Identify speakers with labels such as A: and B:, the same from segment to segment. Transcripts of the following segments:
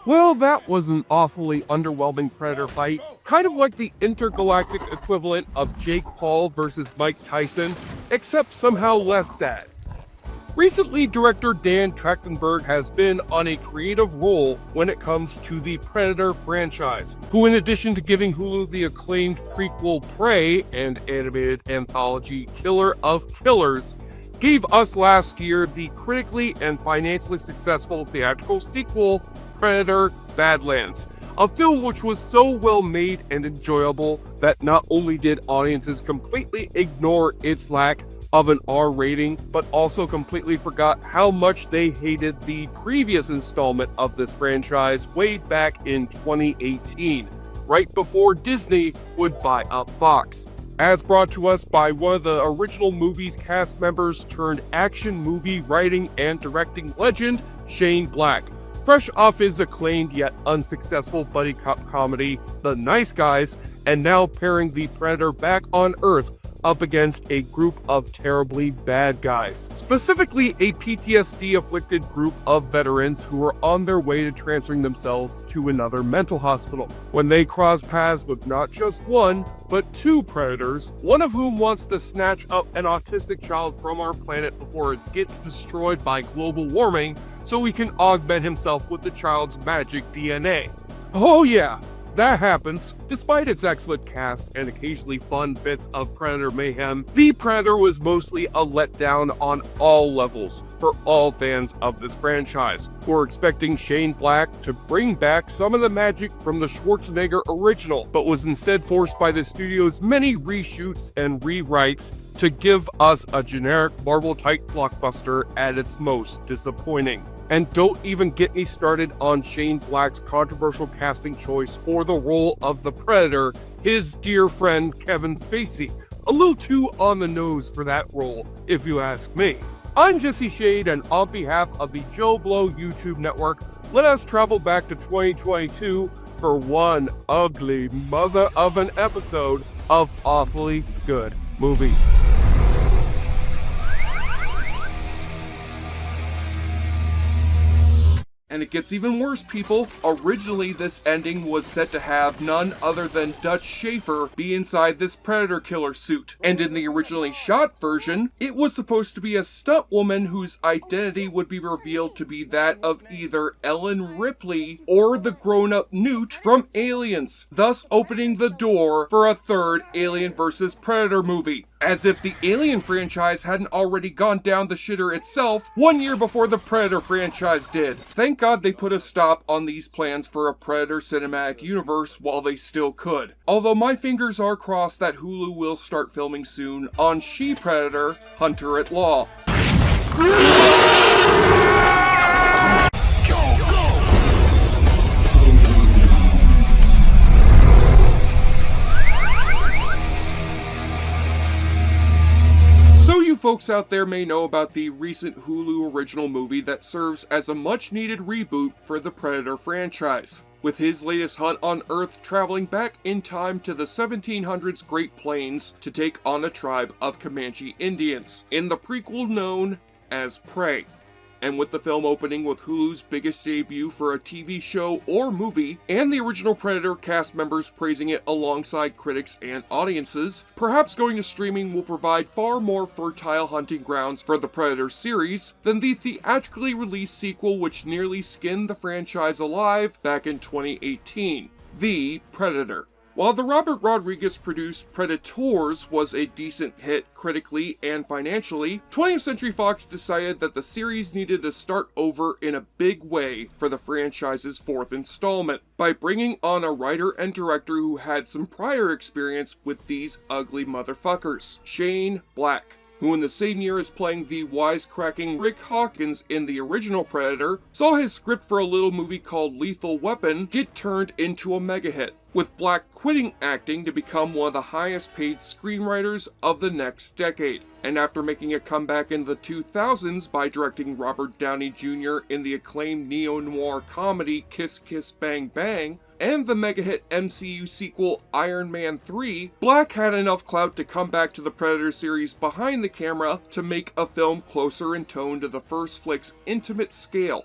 A: Well, that was an awfully underwhelming Predator fight, kind of like the intergalactic equivalent of Jake Paul versus Mike Tyson, except somehow less sad. Recently, director Dan Trachtenberg has been on a creative role when it comes to the Predator franchise, who in addition to giving Hulu the acclaimed prequel Prey and animated anthology Killer of Killers, gave us last year the critically and financially successful theatrical sequel, Predator Badlands, a film which was so well made and enjoyable that not only did audiences completely ignore its lack of an R rating, but also completely forgot how much they hated the previous installment of this franchise way back in 2018, right before Disney would buy up Fox. As brought to us by one of the original movie's cast members turned action movie writing and directing legend, Shane Black, fresh off his acclaimed yet unsuccessful buddy cop comedy, The Nice Guys, and now pairing the Predator back on Earth up against a group of terribly bad guys. Specifically, a PTSD-afflicted group of veterans who are on their way to transferring themselves to another mental hospital, when they cross paths with not just one, but two predators, one of whom wants to snatch up an autistic child from our planet before it gets destroyed by global warming, so he can augment himself with the child's magic DNA. Oh yeah, that happens. Despite its excellent cast and occasionally fun bits of Predator mayhem, The Predator was mostly a letdown on all levels for all fans of this franchise, who are expecting Shane Black to bring back some of the magic from the Schwarzenegger original, but was instead forced by the studio's many reshoots and rewrites to give us a generic Marvel-type blockbuster at its most disappointing. And don't even get me started on Shane Black's controversial casting choice for the role of the Predator, his dear friend Kevin Spacey. A little too on the nose for that role, if you ask me. I'm Jesse Shade, and on behalf of the JoBlo YouTube network, let us travel back to 2022 for one ugly mother of an episode of awfully good movies. And it gets even worse, people. Originally, this ending was set to have none other than Dutch Schaefer be inside this Predator killer suit. And in the originally shot version, it was supposed to be a stunt woman whose identity would be revealed to be that of either Ellen Ripley or the grown-up Newt from Aliens, thus opening the door for a third Alien vs. Predator movie. As if the Alien franchise hadn't already gone down the shitter itself 1 year before the Predator franchise did. Thank God they put a stop on these plans for a Predator cinematic universe while they still could. Although my fingers are crossed that Hulu will start filming soon on She-Predator, Hunter at Law. Folks out there may know about the recent Hulu original movie that serves as a much-needed reboot for the Predator franchise, with his latest hunt on Earth traveling back in time to the 1700s Great Plains to take on a tribe of Comanche Indians, in the prequel known as Prey. And with the film opening with Hulu's biggest debut for a TV show or movie, and the original Predator cast members praising it alongside critics and audiences, perhaps going to streaming will provide far more fertile hunting grounds for the Predator series than the theatrically released sequel which nearly skinned the franchise alive back in 2018, The Predator. While the Robert Rodriguez-produced Predators was a decent hit critically and financially, 20th Century Fox decided that the series needed to start over in a big way for the franchise's fourth installment, by bringing on a writer and director who had some prior experience with these ugly motherfuckers, Shane Black, who in the same year as playing the wisecracking Rick Hawkins in the original Predator, saw his script for a little movie called Lethal Weapon get turned into a mega hit, with Black quitting acting to become one of the highest paid screenwriters of the next decade. And after making a comeback in the 2000s by directing Robert Downey Jr. in the acclaimed neo-noir comedy Kiss Kiss Bang Bang, and the mega-hit MCU sequel Iron Man 3, Black had enough clout to come back to the Predator series behind the camera to make a film closer in tone to the first flick's intimate scale.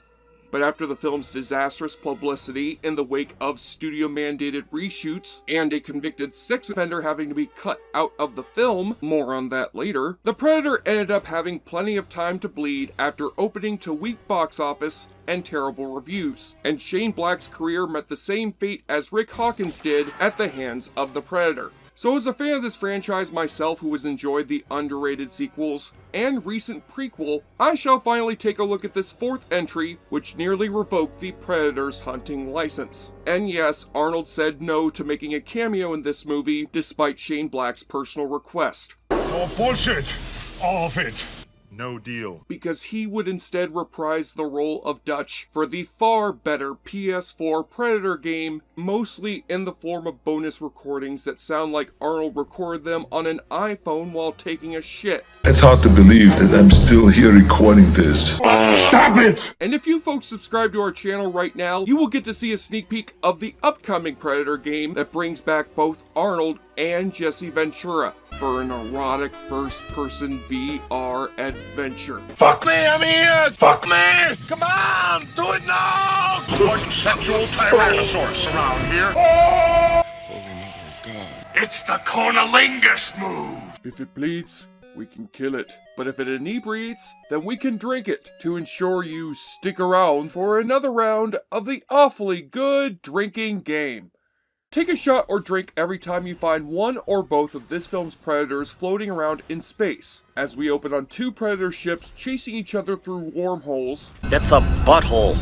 A: But after the film's disastrous publicity in the wake of studio-mandated reshoots and a convicted sex offender having to be cut out of the film, more on that later, The Predator ended up having plenty of time to bleed after opening to weak box office and terrible reviews, and Shane Black's career met the same fate as Rick Hawkins did at the hands of The Predator. So as a fan of this franchise myself who has enjoyed the underrated sequels and recent prequel, I shall finally take a look at this fourth entry, which nearly revoked the Predator's hunting license. And yes, Arnold said no to making a cameo in this movie, despite Shane Black's personal request.
B: It's all bullshit! All of it!
C: No deal.
A: Because he would instead reprise the role of Dutch for the far better PS4 Predator game, mostly in the form of bonus recordings that sound like Arnold recorded them on an iPhone while taking a shit.
D: It's hard to believe that I'm still here recording this.
B: Stop it!
A: And if you folks subscribe to our channel right now, you will get to see a sneak peek of the upcoming Predator game that brings back both Arnold and Jesse Ventura for an erotic first-person VR adventure.
B: Fuck me, I'm here! Fuck me! Come on! Do it now! One sexual tyrannosaurus around here. Oh my god. It's the Cornalingus move!
A: If it bleeds, we can kill it. But if it inebriates, then we can drink it to ensure you stick around for another round of the awfully good drinking game. Take a shot or drink every time you find one or both of this film's Predators floating around in space, as we open on two Predator ships chasing each other through wormholes.
E: It's a butthole.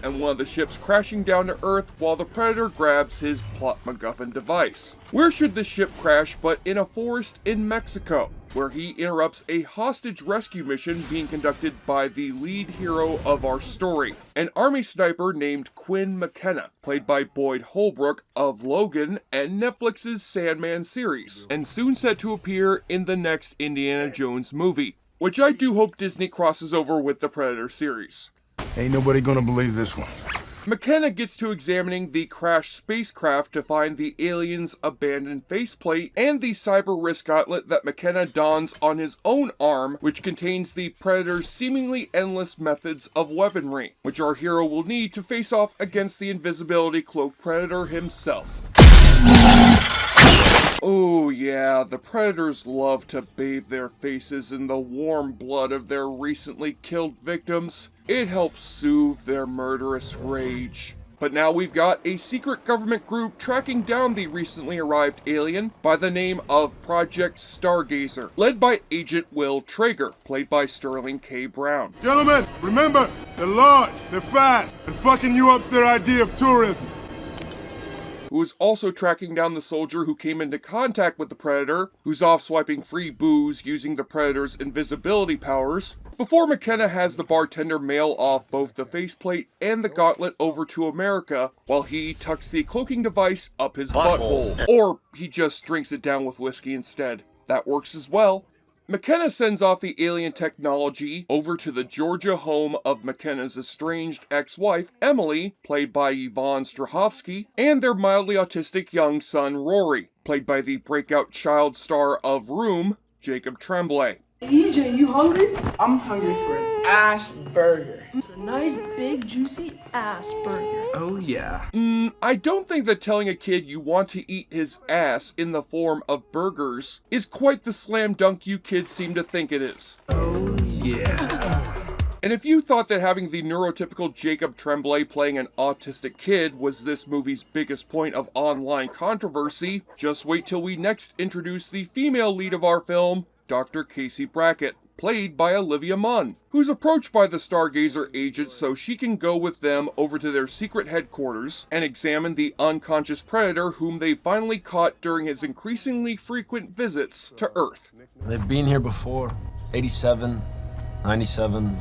A: And one of the ships crashing down to Earth while the Predator grabs his plot MacGuffin device. Where should this ship crash but in a forest in Mexico, where he interrupts a hostage rescue mission being conducted by the lead hero of our story, an army sniper named Quinn McKenna, played by Boyd Holbrook of Logan and Netflix's Sandman series, and soon set to appear in the next Indiana Jones movie, which I do hope Disney crosses over with the Predator series.
B: Ain't nobody gonna believe this one.
A: McKenna gets to examining the crashed spacecraft to find the alien's abandoned faceplate and the cyber wrist gauntlet that McKenna dons on his own arm, which contains the Predator's seemingly endless methods of weaponry, which our hero will need to face off against the invisibility cloaked Predator himself. Oh yeah, the Predators love to bathe their faces in the warm blood of their recently killed victims. It helps soothe their murderous rage. But now we've got a secret government group tracking down the recently arrived alien by the name of Project Stargazer, led by Agent Will Traeger, played by Sterling K. Brown.
B: Gentlemen, remember, they're large, they're fast, and fucking you up's their idea of tourism.
A: Who is also tracking down the soldier who came into contact with the Predator, who's off swiping free booze using the Predator's invisibility powers, before McKenna has the bartender mail off both the faceplate and the gauntlet over to America, while he tucks the cloaking device up his butthole. Or he just drinks it down with whiskey instead. That works as well. McKenna sends off the alien technology over to the Georgia home of McKenna's estranged ex-wife, Emily, played by Yvonne Strahovski, and their mildly autistic young son, Rory, played by the breakout child star of Room, Jacob Tremblay.
F: EJ, you hungry? I'm hungry for an ass burger. It's a nice, big, juicy ass burger. Oh, yeah.
A: I don't think that telling a kid you want to eat his ass in the form of burgers is quite the slam dunk you kids seem to think it is.
F: Oh, yeah.
A: And if you thought that having the neurotypical Jacob Tremblay playing an autistic kid was this movie's biggest point of online controversy, just wait till we next introduce the female lead of our film, Dr. Casey Brackett, played by Olivia Munn, who's approached by the Stargazer agents so she can go with them over to their secret headquarters and examine the unconscious Predator whom they finally caught during his increasingly frequent visits to Earth.
G: They've been here before. 87, 97.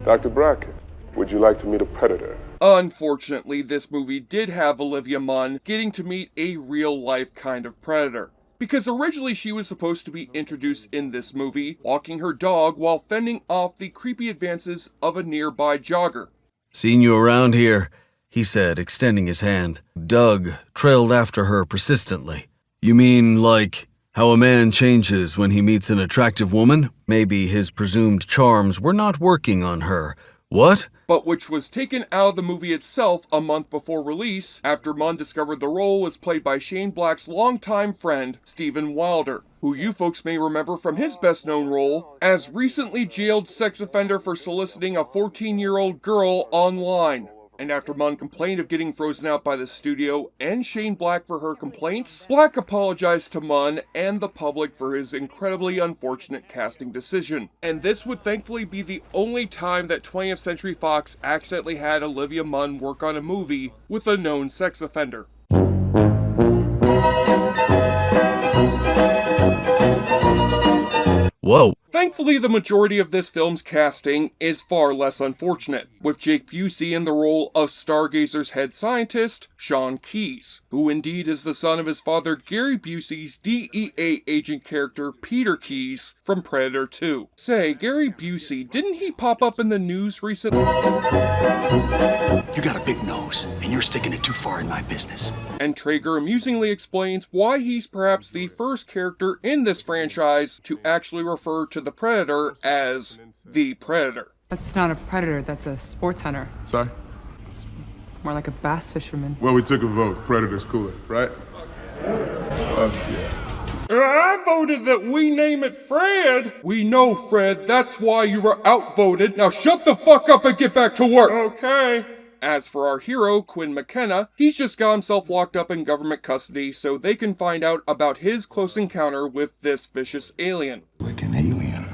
H: Dr. Brackett, would you like to meet a Predator?
A: Unfortunately, this movie did have Olivia Munn getting to meet a real-life kind of Predator. Because originally she was supposed to be introduced in this movie, walking her dog while fending off the creepy advances of a nearby jogger.
I: "Seen you around here," he said, extending his hand. Doug trailed after her persistently. "You mean, like, how a man changes when he meets an attractive woman? Maybe his presumed charms were not working on her, What?
A: but which was taken out of the movie itself a month before release after Munn discovered the role was played by Shane Black's longtime friend, Stephen Wilder, who you folks may remember from his best-known role as recently jailed sex offender for soliciting a 14-year-old girl online. And after Munn complained of getting frozen out by the studio and Shane Black for her complaints, Black apologized to Munn and the public for his incredibly unfortunate casting decision. And this would thankfully be the only time that 20th Century Fox accidentally had Olivia Munn work on a movie with a known sex offender.
I: Whoa.
A: Thankfully, the majority of this film's casting is far less unfortunate, with Jake Busey in the role of Stargazer's head scientist, Sean Keyes, who indeed is the son of his father Gary Busey's DEA agent character Peter Keyes from Predator 2. Say, Gary Busey, didn't he pop up in the news recently?
C: You got a big nose, and you're sticking it too far in my business.
A: And Traeger amusingly explains why he's perhaps the first character in this franchise to actually refer to the Predator as the Predator.
E: That's not a predator, that's a sports hunter.
J: Sorry?
E: More like a bass fisherman.
J: Well, we took a vote. Predator's cooler, right?
A: I voted that we name it Fred. We know, Fred. That's why you were outvoted. Now shut the fuck up and get back to work. Okay. As for our hero, Quinn McKenna, he's just got himself locked up in government custody so they can find out about his close encounter with this vicious alien.
K: Like an alien,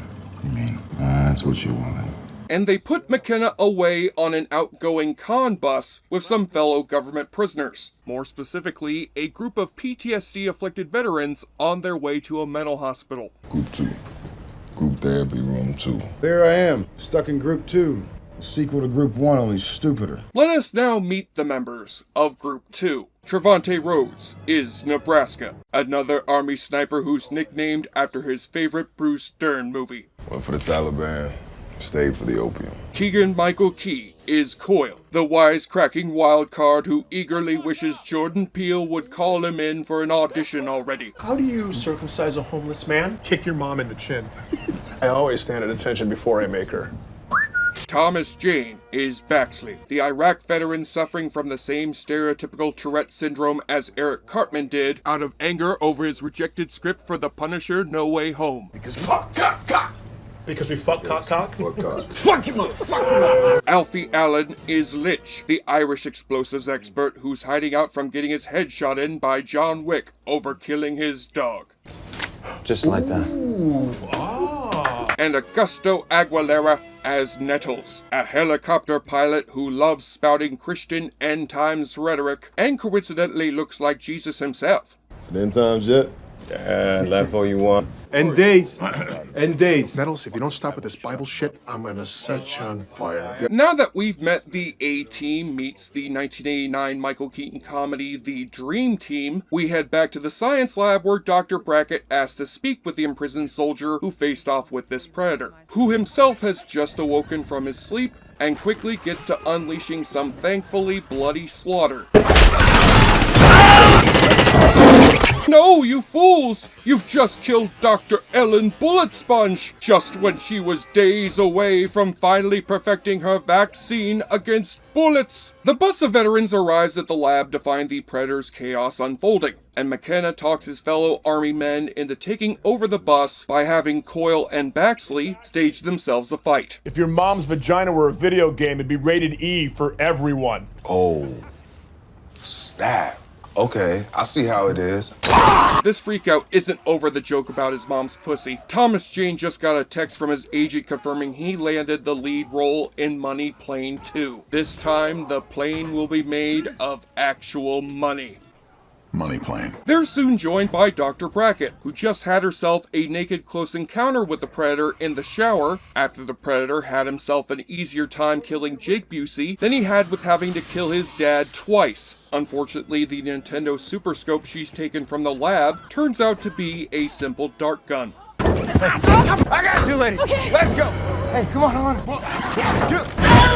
K: you mean? That's what you wanted.
A: And they put McKenna away on an outgoing con bus with some fellow government prisoners. More specifically, a group of PTSD-afflicted veterans on their way to a mental hospital.
K: Group 2. Group therapy room 2.
L: There I am, stuck in Group 2. The sequel to Group 1, only stupider.
A: Let us now meet the members of Group 2. Trevante Rhodes is Nebraska, another Army sniper who's nicknamed after his favorite Bruce Dern movie.
K: Went for the Taliban, stayed for the opium.
A: Keegan Michael Key is Coyle, the wisecracking wild card who eagerly wishes Jordan Peele would call him in for an audition already.
M: How do you circumcise a homeless man?
N: Kick your mom in the chin. I always stand at attention before I make her.
A: Thomas Jane is Baxley, the Iraq veteran suffering from the same stereotypical Tourette syndrome as Eric Cartman did out of anger over his rejected script for The Punisher No Way Home.
K: Because fuck cock.
N: Because we fuck cock.
K: Fuck cock.
N: Fuck you, motherfucker.
A: Alfie Allen is Lich, the Irish explosives expert who's hiding out from getting his head shot in by John Wick over killing his dog.
G: Just like that.
N: Ooh,
A: And Augusto Aguilera as Nettles, a helicopter pilot who loves spouting Christian end times rhetoric and coincidentally looks like Jesus himself.
K: Is it end times yet?
O: Yeah, left all you want.
N: End days. End days. Nettles, if you don't stop with this Bible shit, I'm gonna set you on fire.
A: Now that we've met the A-Team meets the 1989 Michael Keaton comedy The Dream Team, we head back to the science lab where Dr. Brackett asks to speak with the imprisoned soldier who faced off with this predator, who himself has just awoken from his sleep and quickly gets to unleashing some thankfully bloody slaughter. No, you fools! You've just killed Dr. Ellen Bullet Sponge, just when she was days away from finally perfecting her vaccine against bullets. The bus of veterans arrives at the lab to find the Predator's chaos unfolding, and McKenna talks his fellow army men into taking over the bus by having Coyle and Baxley stage themselves a fight.
N: If your mom's vagina were a video game, it'd be rated E for everyone.
K: Oh, snap. Okay, I see how it is.
A: This freakout isn't over the joke about his mom's pussy. Thomas Jane just got a text from his agent confirming he landed the lead role in Money Plane 2. This time, the plane will be made of actual money.
K: Money plane.
A: They're soon joined by Dr. Brackett, who just had herself a naked close encounter with the Predator in the shower after the Predator had himself an easier time killing Jake Busey than he had with having to kill his dad twice. Unfortunately, the Nintendo Super Scope she's taken from the lab turns out to be a simple dart gun.
N: I got you, lady. Okay. Let's go.
L: Hey, come on.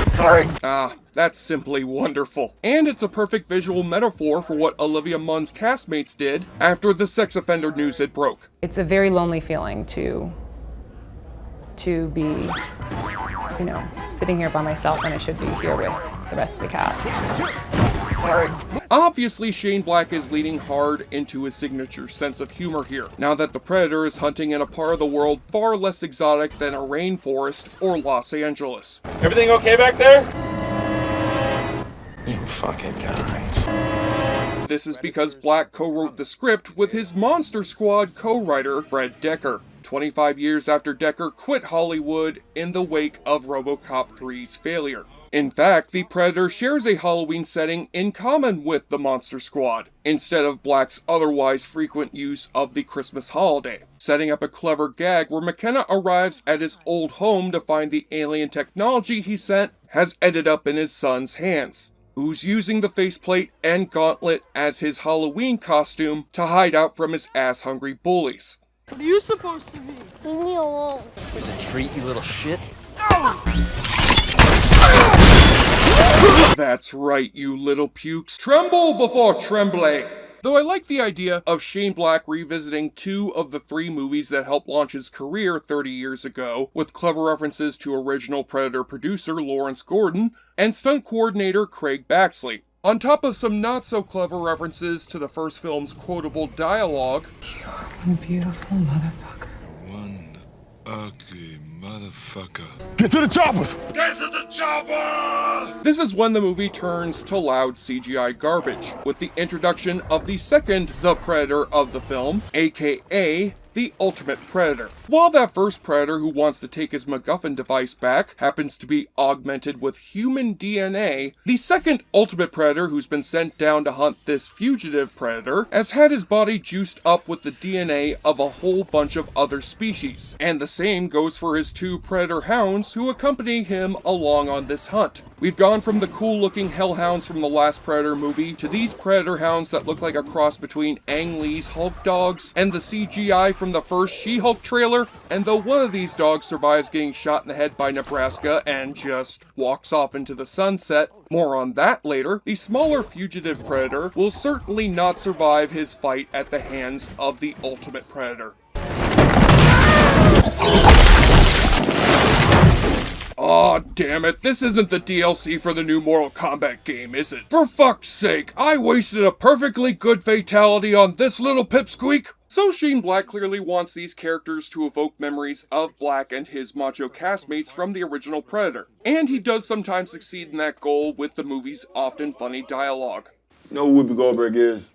N: Sorry.
A: That's simply wonderful. And it's a perfect visual metaphor for what Olivia Munn's castmates did after the sex offender news had broke.
E: It's a very lonely feeling to be, sitting here by myself when I should be here with the rest of the cast. Sorry.
A: Obviously, Shane Black is leaning hard into his signature sense of humor here, now that the Predator is hunting in a part of the world far less exotic than a rainforest or Los Angeles.
O: Everything okay back there?
G: You fucking guys.
A: This is because Black co-wrote the script with his Monster Squad co-writer, Brett Decker, 25 years after Decker quit Hollywood in the wake of RoboCop 3's failure. In fact, the Predator shares a Halloween setting in common with the Monster Squad, instead of Black's otherwise frequent use of the Christmas holiday, setting up a clever gag where McKenna arrives at his old home to find the alien technology he sent has ended up in his son's hands, who's using the faceplate and gauntlet as his Halloween costume to hide out from his ass-hungry bullies.
F: What are you supposed to be?
P: Leave me alone.
G: Here's a treat, you little shit.
A: That's right, you little pukes. Tremble before tremble! Though I like the idea of Shane Black revisiting 2 of the 3 movies that helped launch his career 30 years ago, with clever references to original Predator producer Lawrence Gordon and stunt coordinator Craig Baxley, on top of some not-so-clever references to the first film's quotable dialogue.
E: You're one beautiful motherfucker.
D: One ugly motherfucker.
J: Get to the choppers!
B: Get to the chopper!
A: This is when the movie turns to loud CGI garbage, with the introduction of the second The Predator of the film, aka the Ultimate Predator. While that first Predator who wants to take his MacGuffin device back happens to be augmented with human DNA, the second Ultimate Predator who's been sent down to hunt this fugitive Predator has had his body juiced up with the DNA of a whole bunch of other species. And the same goes for his 2 Predator hounds who accompany him along on this hunt. We've gone from the cool-looking hellhounds from the last Predator movie to these Predator hounds that look like a cross between Ang Lee's Hulk dogs and the CGI from the first She-Hulk trailer, and though one of these dogs survives getting shot in the head by Nebraska and just walks off into the sunset, more on that later, the smaller fugitive Predator will certainly not survive his fight at the hands of the Ultimate Predator. Aw, damn it, this isn't the DLC for the new Mortal Kombat game, is it? For fuck's sake, I wasted a perfectly good fatality on this little pipsqueak! So Shane Black clearly wants these characters to evoke memories of Black and his macho castmates from the original Predator. And he does sometimes succeed in that goal with the movie's often funny dialogue.
Q: You know who Whoopi Goldberg is?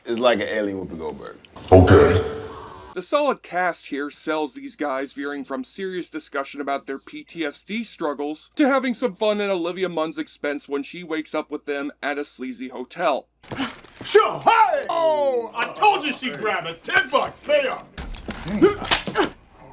Q: It's like an alien Whoopi Goldberg.
D: Okay.
A: The solid cast here sells these guys veering from serious discussion about their PTSD struggles to having some fun at Olivia Munn's expense when she wakes up with them at a sleazy hotel.
N: Sure, hey! Oh, I told you she'd grab it. $10, pay up.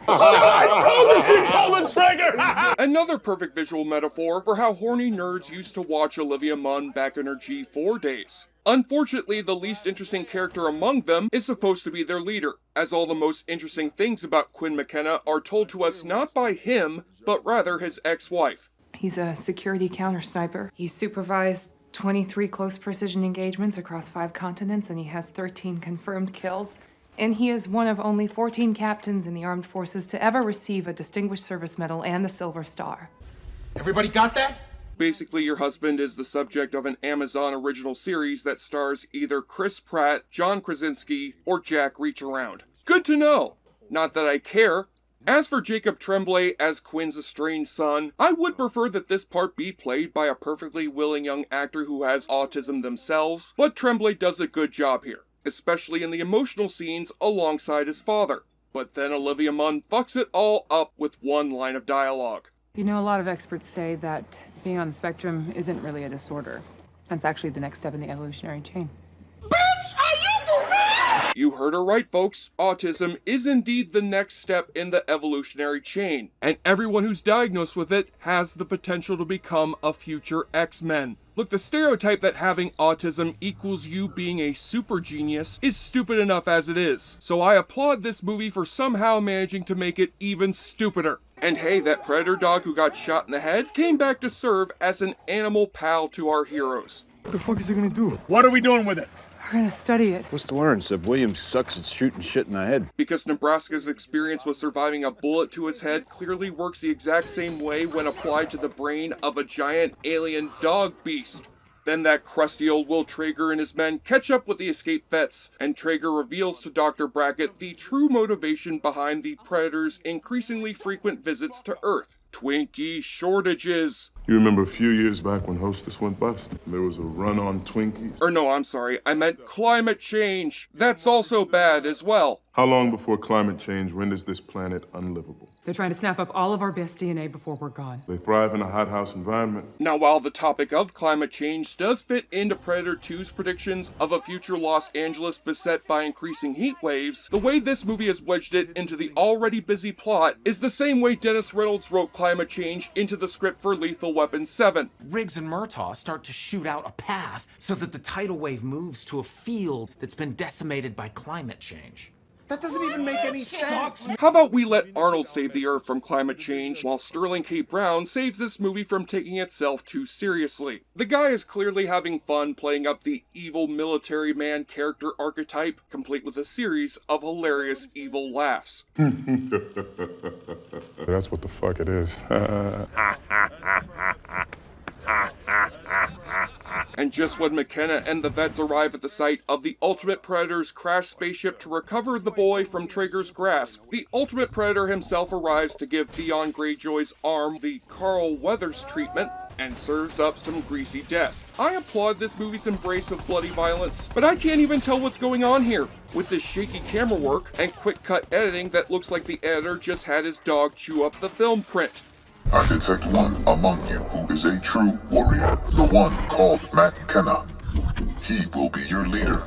N: I told you she'd pull the trigger!
A: Another perfect visual metaphor for how horny nerds used to watch Olivia Munn back in her G4 days. Unfortunately, the least interesting character among them is supposed to be their leader, as all the most interesting things about Quinn McKenna are told to us not by him, but rather his ex-wife.
E: He's a security counter sniper. He supervised 23 close precision engagements across 5 continents, and he has 13 confirmed kills. And he is one of only 14 captains in the armed forces to ever receive a Distinguished Service Medal and the Silver Star.
N: Everybody got that?
A: Basically, your husband is the subject of an Amazon original series that stars either Chris Pratt, John Krasinski, or Jack Reacharound. Good to know. Not that I care. As for Jacob Tremblay as Quinn's estranged son, I would prefer that this part be played by a perfectly willing young actor who has autism themselves, but Tremblay does a good job here, especially in the emotional scenes alongside his father. But then Olivia Munn fucks it all up with one line of dialogue.
E: You know, a lot of experts say that being on the spectrum isn't really a disorder. That's actually the next step in the evolutionary chain.
B: Bitch, are you for real?
A: You heard her right, folks. Autism is indeed the next step in the evolutionary chain, and everyone who's diagnosed with it has the potential to become a future X-Men. Look, the stereotype that having autism equals you being a super genius is stupid enough as it is, so I applaud this movie for somehow managing to make it even stupider. And hey, that predator dog who got shot in the head came back to serve as an animal pal to our heroes.
J: What the fuck is he gonna do? What are we doing with it?
E: We're gonna study it.
P: What's to learn? Seb Williams sucks at shooting shit in the head.
A: Because Nebraska's experience with surviving a bullet to his head clearly works the exact same way when applied to the brain of a giant alien dog beast. Then that crusty old Will Traeger and his men catch up with the escaped vets, and Traeger reveals to Dr. Brackett the true motivation behind the Predator's increasingly frequent visits to Earth. Twinkie shortages.
H: You remember a few years back when Hostess went bust? There was a run on Twinkies.
A: Or no, I'm sorry, I meant climate change. That's also bad as well.
H: How long before climate change renders this planet unlivable?
R: They're trying to snap up all of our best DNA before we're gone.
H: They thrive in a hothouse environment.
A: Now, while the topic of climate change does fit into Predator 2's predictions of a future Los Angeles beset by increasing heat waves, the way this movie has wedged it into the already busy plot is the same way Dennis Reynolds wrote climate change into the script for Lethal Weapon 7.
S: Riggs and Murtaugh start to shoot out a path so that the tidal wave moves to a field that's been decimated by climate change.
B: That doesn't even make any sense.
A: How about we let Arnold save the Earth from climate change, while Sterling K. Brown saves this movie from taking itself too seriously? The guy is clearly having fun playing up the evil military man character archetype, complete with a series of hilarious evil laughs.
H: That's what the fuck it is.
A: And just when McKenna and the vets arrive at the site of the Ultimate Predator's crashed spaceship to recover the boy from Traeger's grasp, the Ultimate Predator himself arrives to give Theon Greyjoy's arm the Carl Weathers treatment and serves up some greasy death. I applaud this movie's embrace of bloody violence, but I can't even tell what's going on here, with this shaky camera work and quick cut editing that looks like the editor just had his dog chew up the film print.
D: I detect one among you who is a true warrior, the one called McKenna. He will be your leader.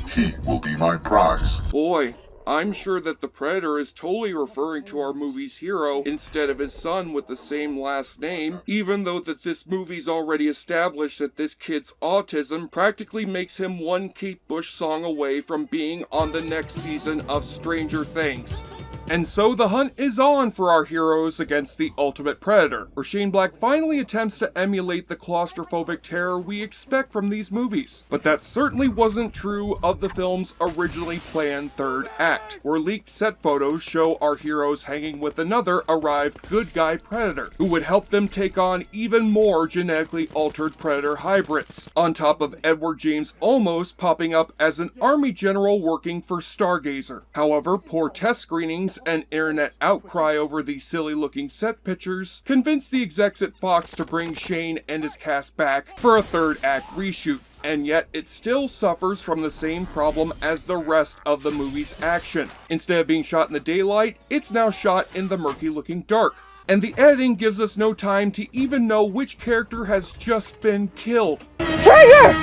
D: He will be my prize.
A: Boy, I'm sure that the Predator is totally referring to our movie's hero instead of his son with the same last name, even though that this movie's already established that this kid's autism practically makes him one Kate Bush song away from being on the next season of Stranger Things. And so the hunt is on for our heroes against the Ultimate Predator, where Shane Black finally attempts to emulate the claustrophobic terror we expect from these movies. But that certainly wasn't true of the film's originally planned third act, where leaked set photos show our heroes hanging with another arrived good guy Predator, who would help them take on even more genetically altered Predator hybrids, on top of Edward James Olmos popping up as an army general working for Stargazer. However, poor test screenings and internet outcry over these silly-looking set pictures convinced the execs at Fox to bring Shane and his cast back for a third-act reshoot. And yet it still suffers from the same problem as the rest of the movie's action. Instead of being shot in the daylight, it's now shot in the murky-looking dark. And the editing gives us no time to even know which character has just been killed. Traeger!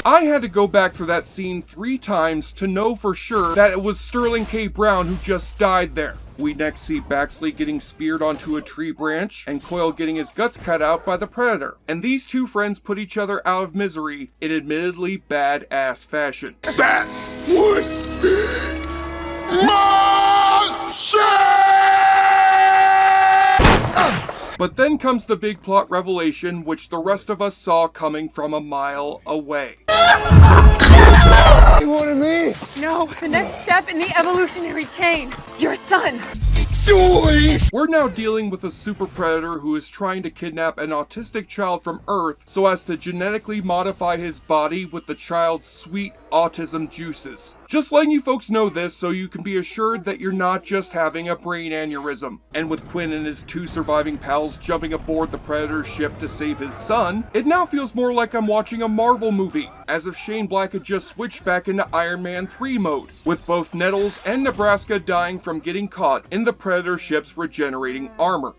A: I had to go back for that scene 3 times to know for sure that it was Sterling K. Brown who just died there. We next see Baxley getting speared onto a tree branch, and Coyle getting his guts cut out by the Predator. And these two friends put each other out of misery in admittedly badass fashion.
B: That would be my shit!
A: But then comes the big plot revelation, which the rest of us saw coming from a mile away.
B: You wanted me?
T: No, the next step in the evolutionary chain. Your son.
A: We're now dealing with a super predator who is trying to kidnap an autistic child from Earth so as to genetically modify his body with the child's sweet autism juices. Just letting you folks know this so you can be assured that you're not just having a brain aneurysm. And with Quinn and his 2 surviving pals jumping aboard the Predator's ship to save his son, it now feels more like I'm watching a Marvel movie, as if Shane Black had just switched back into Iron Man 3 mode, with both Nettles and Nebraska dying from getting caught in the Predator ship's regenerating armor.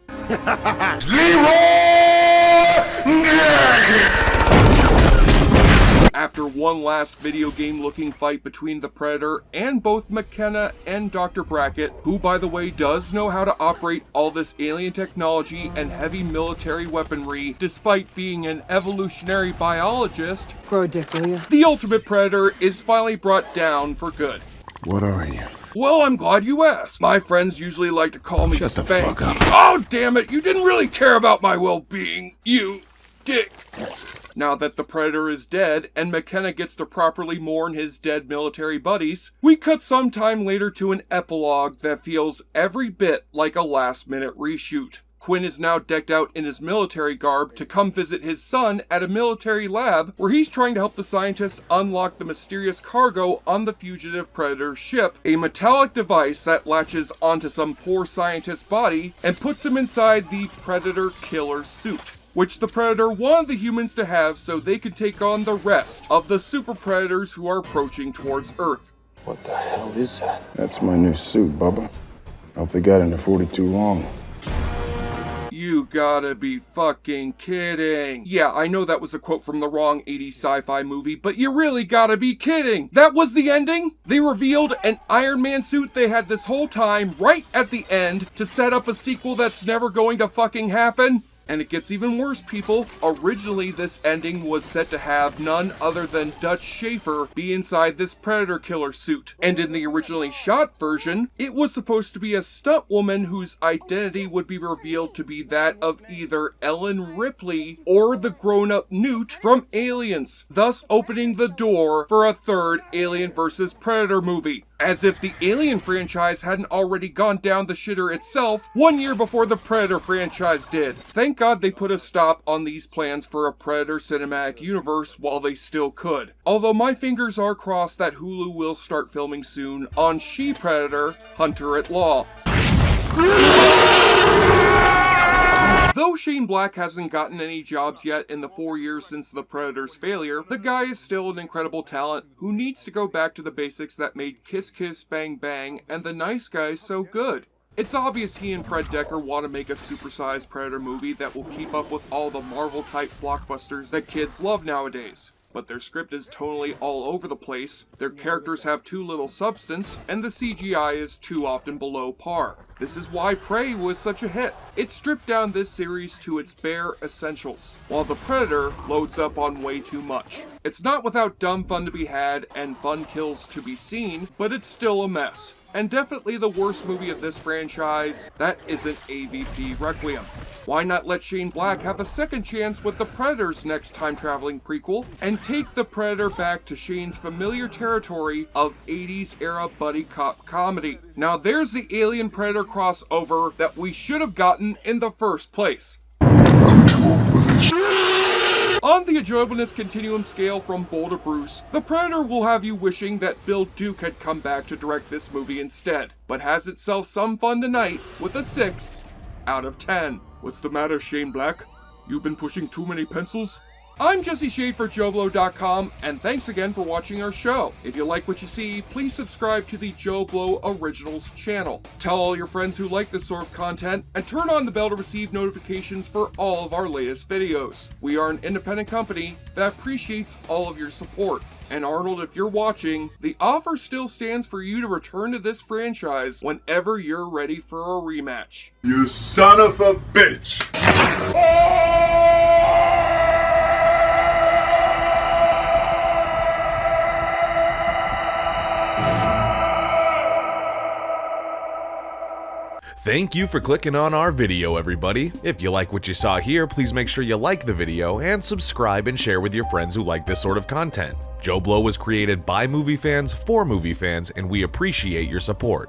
A: After one last video game looking fight between the Predator and both McKenna and Dr. Brackett, who by the way does know how to operate all this alien technology and heavy military weaponry despite being an evolutionary biologist,
R: grow a dick, will ya?
A: The Ultimate Predator is finally brought down for good.
P: What are you?
A: Well, I'm glad you asked. My friends usually like to call me
P: Shut the
A: Spanky.
P: fuck up.
A: Oh, damn it, you didn't really care about my well-being, you dick. Now that the Predator is dead and McKenna gets to properly mourn his dead military buddies, we cut sometime later to an epilogue that feels every bit like a last-minute reshoot. Quinn is now decked out in his military garb to come visit his son at a military lab where he's trying to help the scientists unlock the mysterious cargo on the fugitive Predator ship, a metallic device that latches onto some poor scientist's body and puts him inside the Predator killer suit, which the Predator wanted the humans to have so they could take on the rest of the super predators who are approaching towards Earth.
L: What the hell is that? That's my new suit, Bubba. I hope they got it in 42 long.
A: You gotta be fucking kidding. Yeah, I know that was a quote from the wrong 80s sci-fi movie, but you really gotta be kidding. That was the ending? They revealed an Iron Man suit they had this whole time right at the end to set up a sequel that's never going to fucking happen? And it gets even worse, people. Originally, this ending was set to have none other than Dutch Schaefer be inside this Predator killer suit. And in the originally shot version, it was supposed to be a stunt woman whose identity would be revealed to be that of either Ellen Ripley or the grown-up Newt from Aliens, thus opening the door for a third Alien vs. Predator movie. As if the Alien franchise hadn't already gone down the shitter itself 1 year before the Predator franchise did. Thank God they put a stop on these plans for a Predator cinematic universe while they still could. Although my fingers are crossed that Hulu will start filming soon on She-Predator, Hunter at Law. Though Shane Black hasn't gotten any jobs yet in the 4 years since the Predator's failure, the guy is still an incredible talent who needs to go back to the basics that made Kiss Kiss Bang Bang and The Nice Guys so good. It's obvious he and Fred Dekker want to make a supersized Predator movie that will keep up with all the Marvel-type blockbusters that kids love nowadays. But their script is tonally all over the place, their characters have too little substance, and the CGI is too often below par. This is why Prey was such a hit. It stripped down this series to its bare essentials, while The Predator loads up on way too much. It's not without dumb fun to be had and fun kills to be seen, but it's still a mess. And definitely the worst movie of this franchise that isn't AVP Requiem. Why not let Shane Black have a second chance with The Predator's next time-traveling prequel, and take The Predator back to Shane's familiar territory of 80s era buddy cop comedy. Now there's the Alien Predator crossover that we should have gotten in the first place. On the enjoyableness continuum scale from Bull to Bruce, The Predator will have you wishing that Bill Duke had come back to direct this movie instead, but has itself some fun tonight with a 6 out of 10.
J: What's the matter, Shane Black? You've been pushing too many pencils?
A: I'm Jesse Shade for JoBlo.com, and thanks again for watching our show. If you like what you see, please subscribe to the JoBlo Originals channel. Tell all your friends who like this sort of content, and turn on the bell to receive notifications for all of our latest videos. We are an independent company that appreciates all of your support. And Arnold, if you're watching, the offer still stands for you to return to this franchise whenever you're ready for a rematch.
J: You son of a bitch!
U: Thank you for clicking on our video, everybody. If you like what you saw here, please make sure you like the video and subscribe and share with your friends who like this sort of content. JoBlo was created by movie fans for movie fans, and we appreciate your support.